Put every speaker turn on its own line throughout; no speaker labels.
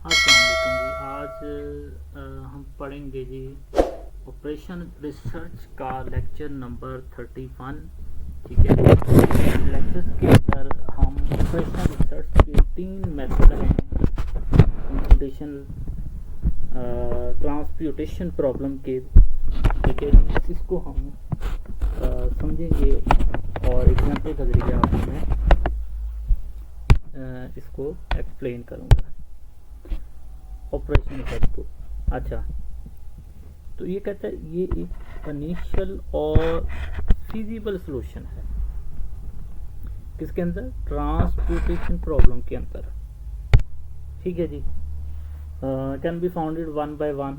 अस्सलाम वालेकुम जी। आज हम पढ़ेंगे जी ऑपरेशन रिसर्च का लेक्चर नंबर 31। ठीक है, लेक्चर्स के अंदर हम ऑपरेशन रिसर्च के 3 मेथड हैं कंप्यूटेशन ट्रांसप्यूटेशन प्रॉब्लम के। ठीक है, इसको हम समझेंगे और एग्जाम्पल के जरिए आपको मैं इसको एक्सप्लेन करूँगा ऑपरेशन रिसर्च को। अच्छा, तो ये कहता है ये एक इनिशियल और फिजिबल सॉल्यूशन है किसके अंदर, ट्रांसपोर्टेशन प्रॉब्लम के अंदर। ठीक है जी, can be founded 1 by 1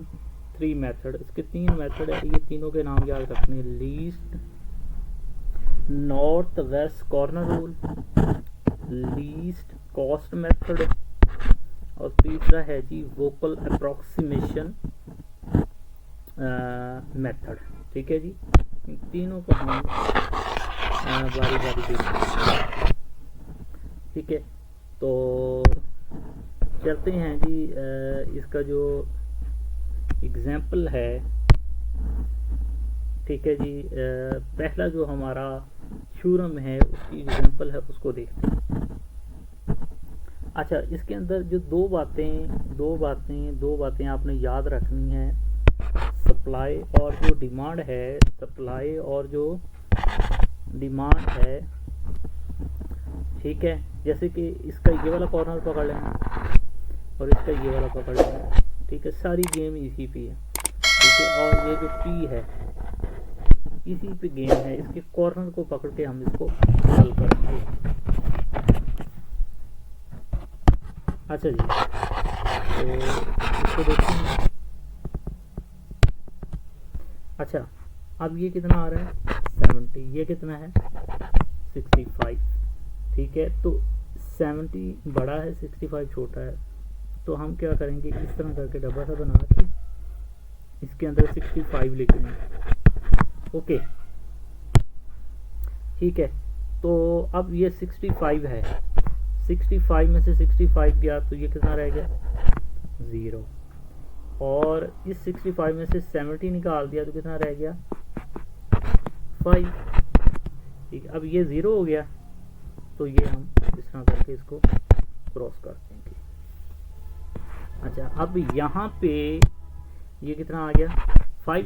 3 method. इसके 3 मेथड है, ये तीनों के नाम याद रखने, least, north west corner rule, least cost method, और तीसरा है जी वोकल अप्रोक्सीमेशन मेथड। ठीक है जी, इन तीनों को हम बारी बारी देखेंगे। ठीक है, तो चलते हैं जी। इसका जो एग्जाम्पल है, ठीक है जी, पहला जो हमारा थ्योरम है उसकी एग्जाम्पल है, उसको देखते हैं। अच्छा, इसके अंदर जो दो बातें आपने याद रखनी है, सप्लाई और जो डिमांड है, सप्लाई और जो डिमांड है। ठीक है, जैसे कि इसका ये वाला कॉर्नर पकड़ लेना और इसका ये वाला पकड़ लेना। ठीक है, सारी गेम इसी पे है। ठीक है, और ये जो पी है इसी पे गेम है, इसके कॉर्नर को पकड़ के हम इसको हल करेंगे। अच्छा जी, तो इसको देखते हैं। अच्छा, अब ये कितना आ रहा है 70, ये कितना है 65। ठीक है, तो 70 बड़ा है, 65 छोटा है, तो हम क्या करेंगे, इस तरह करके डब्बा सा बना के इसके अंदर 65 लिखेंगे। ओके, ठीक है, तो अब ये 65 है, 65 में से 65 गया तो ये कितना रह गया 0, और इस 65 में से 70 निकाल दिया तो कितना रह गया 5। ठीक है, अब ये 0 हो गया, तो ये हम इस तरह करके इसको क्रॉस कर देंगे। अच्छा, अब यहाँ पे ये कितना आ गया 5,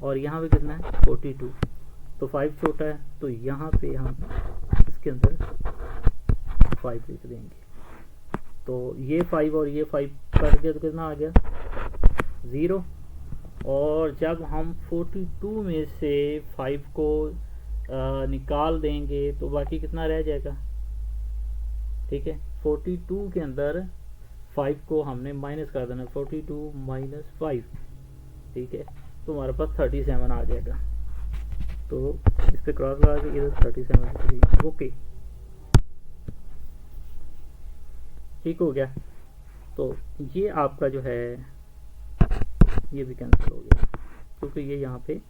और यहाँ पे कितना है 42, तो 5 छोटा है, तो यहाँ पे हम इसके अंदर 5 लिख देंगे। तो ये 5 और ये 5 कट गया तो कितना आ गया 0, और जब हम 42 में से 5 को निकाल देंगे तो बाकी कितना रह जाएगा। ठीक है, 42 के अंदर 5 को हमने माइनस कर देना, 42 माइनस 5। ठीक है, तो हमारे पास 37 आ जाएगा, तो इस पे क्रॉस लगा के इधर 37। ओके, ठीक हो गया। तो ये आपका जो है ये भी कैंसिल हो गया, क्योंकि ये यहाँ पे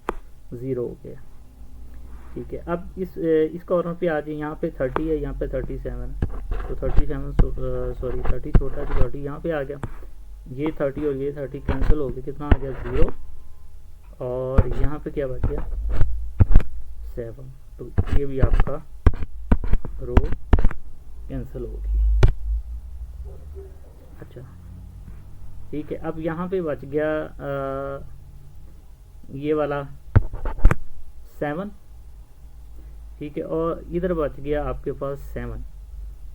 0 हो गया। ठीक है, अब इस कॉर्नर पे आ जाए, यहाँ पे 30 है, यहाँ पे 37, तो 37 सॉरी 30 छोटा है तो 30 यहाँ पे आ गया। ये 30 और ये 30 कैंसिल हो गया, कितना आ गया 0, और यहाँ पे क्या बच गया 7, तो ये भी आपका रो कैंसिल होगी। अच्छा, ठीक है, अब यहाँ पे बच गया ये वाला 7। ठीक है, और इधर बच गया आपके पास 7,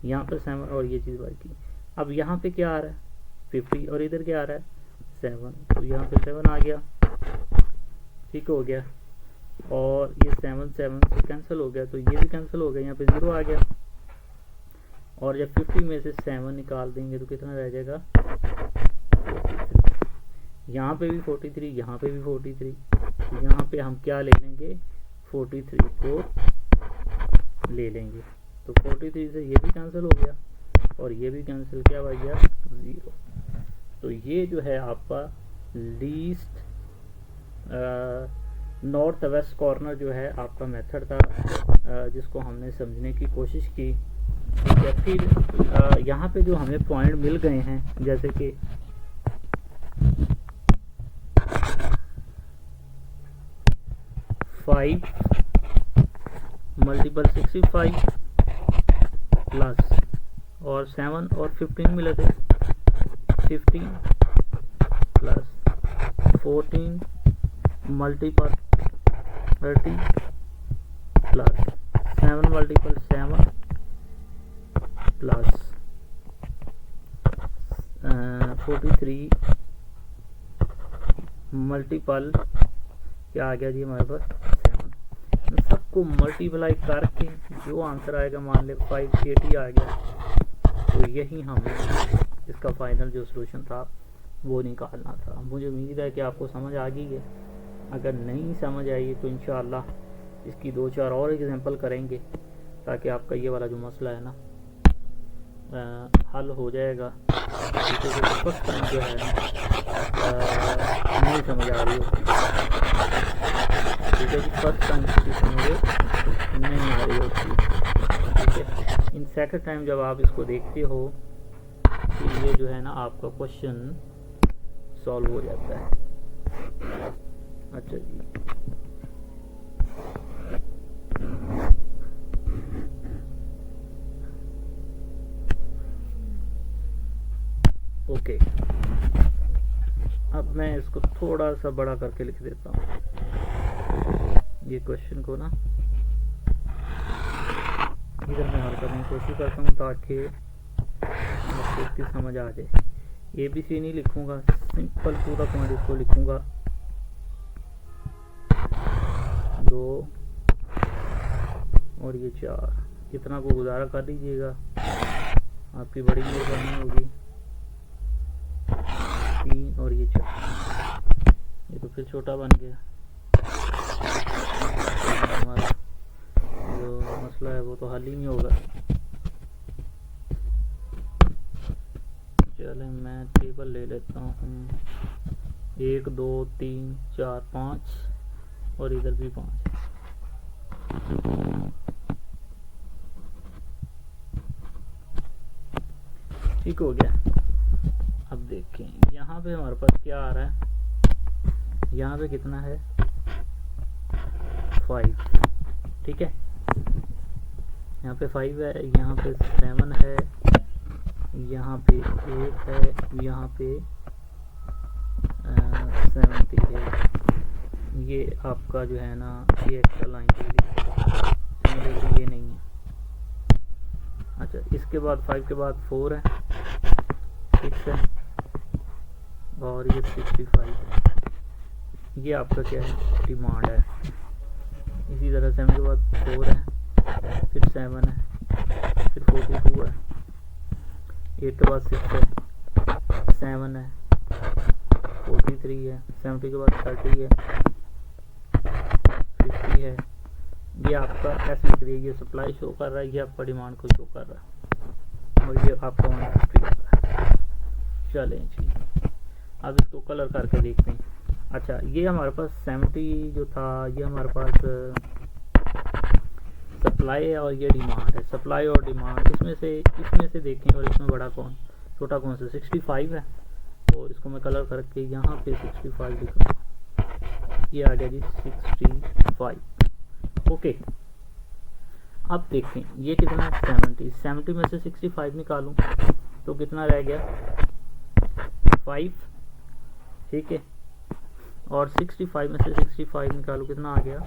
यहाँ पे 7 और ये चीज़ बच गई। अब यहाँ पे क्या आ रहा है 50, और इधर क्या आ रहा है 7, तो यहाँ पे 7 आ गया। ठीक हो गया, और ये 7 से कैंसिल हो गया, तो ये भी कैंसिल हो गया, यहाँ पे 0 आ गया, और जब 50 में से 7 निकाल देंगे तो कितना रह जाएगा 43। यहाँ पे भी 43, यहाँ पे भी 43, यहाँ पे हम क्या ले लेंगे 43 को ले लेंगे, तो 43 से ये भी कैंसिल हो गया और ये भी कैंसिल, क्या बच गया 0। तो ये जो है आपका लीस्ट नॉर्थ वेस्ट कॉर्नर जो है आपका मेथड था, जिसको हमने समझने की कोशिश की। ठीक है। फिर यहाँ पे जो हमें पॉइंट मिल गए हैं, जैसे कि 5 मल्टीपल 65 प्लस और 7 और 15 मिले थे, 15 plus 14 multiple 30 plus 7 multiple 7 plus 43 multiple क्या आ गया जी हमारे पास 7। सबको मल्टीप्लाई करके जो आंसर आएगा, मान ले 580 आ गया, तो यही हमें इसका फाइनल जो सोल्यूशन था वो निकालना था। मुझे उम्मीद है कि आपको समझ आ गई है। अगर नहीं समझ आई तो इंशाअल्लाह इसकी 2-4 और एग्जांपल करेंगे, ताकि आपका ये वाला जो मसला है ना हल हो जाएगा। फर्स्ट टाइम जो है ना नहीं समझ आ रही हो, ठीक है जी, फर्स्ट टाइम की समझ नहीं आ रही होती, ठीक है। इन सेकंड टाइम जब आप इसको देखते हो तो ये जो है ना आपका क्वेश्चन सॉल्व हो जाता है। अच्छा जी, ओके। अब मैं इसको थोड़ा सा बड़ा करके लिख देता हूँ ये क्वेश्चन को ना, इधर मैं हल करने की कोशिश करता हूँ ताकि आपको इसकी समझ आ जाए। ABC नहीं लिखूंगा, सिंपल टू द पॉइंट इसको लिखूंगा 2 और ये 4। इतना को गुजारा कर लीजिएगा, आपकी बड़ी मेहरबानी होगी। 3 और ये 4, ये तो फिर छोटा बन गया। हमारा जो मसला है वो तो हल ही नहीं होगा। चलें मैं टेबल ले लेता हूँ, 1 2 3 4 5 और इधर भी 5। ठीक हो गया। अब देखें यहाँ पे हमारे पास क्या आ रहा है, यहाँ पे कितना है 5, ठीक है। यहाँ पे 5 है, यहाँ पे 7 है, यहाँ पे 8 है, यहाँ पे 70 है। ये आपका जो है ना ये एक्स्ट्रा लाइन के लिए ये नहीं है। अच्छा, इसके बाद 5 के बाद 4 है, 6 है और ये 65 है। ये आपका क्या है डिमांड है। इसी तरह 7 के बाद 4 है, फिर 7 है, फिर 42 है, 8 के बाद 6 है, 7 है, 43 है, 70 के बाद 30 है, 50 है। ये आपका ऐसे लिख रही है, ये सप्लाई शो कर रहा है, ये आपका डिमांड को शो कर रहा है और ये आपका 150 कर रहा है। चलें जी, अब इसको कलर करके देखते हैं। अच्छा, ये हमारे पास 70 जो था, ये हमारे पास सप्लाई है और ये डिमांड है। सप्लाई और डिमांड इसमें से देखें, और इसमें बड़ा कौन छोटा कौन सा 65 है, और इसको मैं कलर करके यहाँ पे 65 लिखूँगा। ये आ गया जी 65। ओके, अब देखें ये कितना है 70 में से 65 निकालूं तो कितना रह गया 5, ठीक है। और 65 में से 65 निकालूं कितना आ गया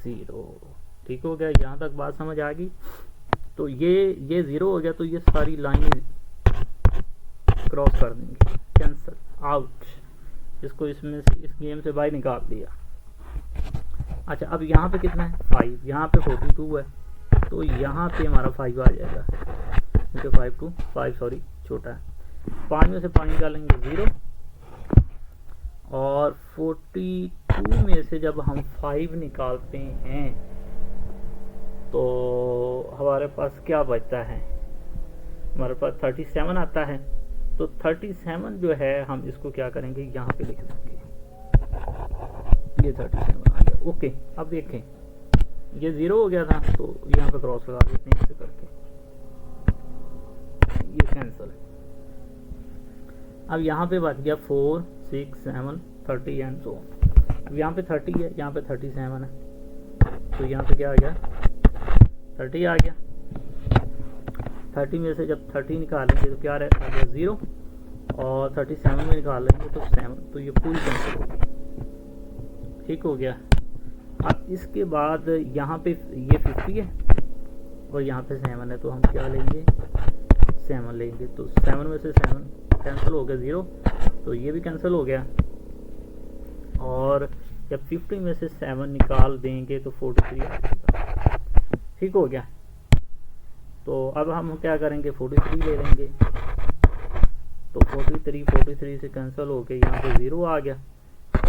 0। ठीक हो गया, यहाँ तक बात समझ आ गई। तो ये 0 हो गया, तो ये सारी लाइन क्रॉस कर देंगे, कैंसल आउट। इसको इसमें से इस गेम से बाहर निकाल दिया। अच्छा, अब यहाँ पे कितना है 5, यहाँ पे 42 है, तो यहाँ पे हमारा 5 आ जाएगा, क्योंकि 5 सॉरी छोटा है। 5 में से 5 निकालेंगे 0, और 42 में से जब हम 5 निकालते हैं तो हमारे पास क्या बचता है, हमारे पास 37 आता है। तो 37 जो है हम इसको क्या करेंगे, यहाँ पे लिख देंगे, ये 37 आ गया। ओके, अब देखें ये 0 हो गया था, तो यहाँ पे क्रॉस लगा देते हैं ऐसे करके। अब यहाँ पे बच गया 4, 6, 7, 30 एंड सो। अब यहाँ पे 30 है, यहाँ पे 37 है, तो यहाँ पे क्या आ गया 30 आ गया। 30 में से जब 30 निकालेंगे तो क्या रहेगा 0, और 37 में निकालेंगे तो 7, तो ये पूरी कैंसिल होगी। ठीक हो गया। अब इसके बाद यहाँ पे ये 50 है और यहाँ पे 7 है, तो हम क्या लेंगे 7 लेंगे। तो 7 में से 7 कैंसिल हो गया 0, तो ये भी कैंसिल हो गया। और जब 50 में से 7 निकाल देंगे तो 43 आ जाएगा। ठीक हो गया। तो अब हम क्या करेंगे 43 ले लेंगे, तो 43 से कैंसिल हो के यहाँ पे 0 आ गया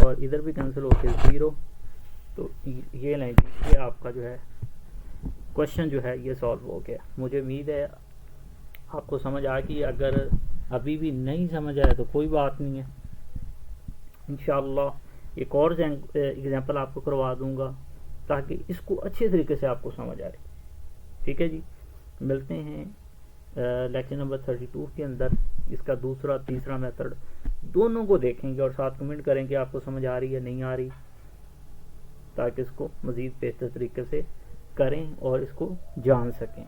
और इधर भी कैंसिल हो के 0। तो ये लें जी, ये आपका जो है क्वेश्चन जो है ये सॉल्व हो गया। मुझे उम्मीद है आपको समझ आ गई। अगर अभी भी नहीं समझ आया तो कोई बात नहीं है, इंशाअल्लाह एक और एग्जांपल आपको करवा दूंगा ताकि इसको अच्छे तरीके से आपको समझ आ रही। ठीक है जी, मिलते हैं लेक्चर नंबर 32 के अंदर। इसका दूसरा तीसरा मेथड दोनों को देखेंगे और साथ कमेंट करेंगे आपको समझ आ रही है नहीं आ रही, ताकि इसको मज़ीद बेहतर तरीके से करें और इसको जान सकें।